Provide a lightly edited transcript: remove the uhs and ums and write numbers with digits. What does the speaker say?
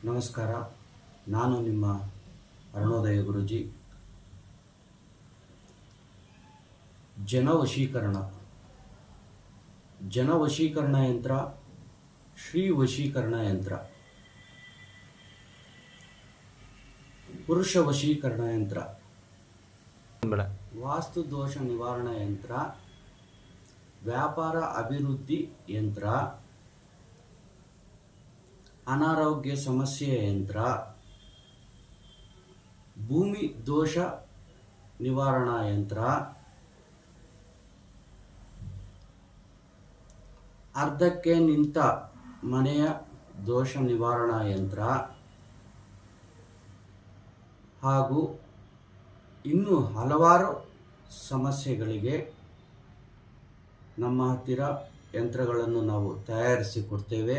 ನಮಸ್ಕಾರ. ನಾನು ನಿಮ್ಮ ಅರುಣೋದಯ ಗುರೂಜಿ. ಜನವಶೀಕರಣ ಯಂತ್ರ, ಶ್ರೀ ವಶೀಕರಣ ಯಂತ್ರ, ಪುರುಷ ವಶೀಕರಣ ಯಂತ್ರ, ವಾಸ್ತು ದೋಷ ನಿವಾರಣಾ ಯಂತ್ರ, ವ್ಯಾಪಾರ ಅಭಿವೃದ್ಧಿ ಯಂತ್ರ, ಅನಾರೋಗ್ಯ ಸಮಸ್ಯೆ ಯಂತ್ರ, ಭೂಮಿ ದೋಷ ನಿವಾರಣಾ ಯಂತ್ರ, ಅರ್ಧಕ್ಕೆ ನಿಂತ ಮನೆಯ ದೋಷ ನಿವಾರಣಾ ಯಂತ್ರ ಹಾಗೂ ಇನ್ನೂ ಹಲವಾರು ಸಮಸ್ಯೆಗಳಿಗೆ ನಮ್ಮ ಹತ್ತಿರ ಯಂತ್ರಗಳನ್ನು ನಾವು ತಯಾರಿಸಿ ಕೊಡ್ತೇವೆ.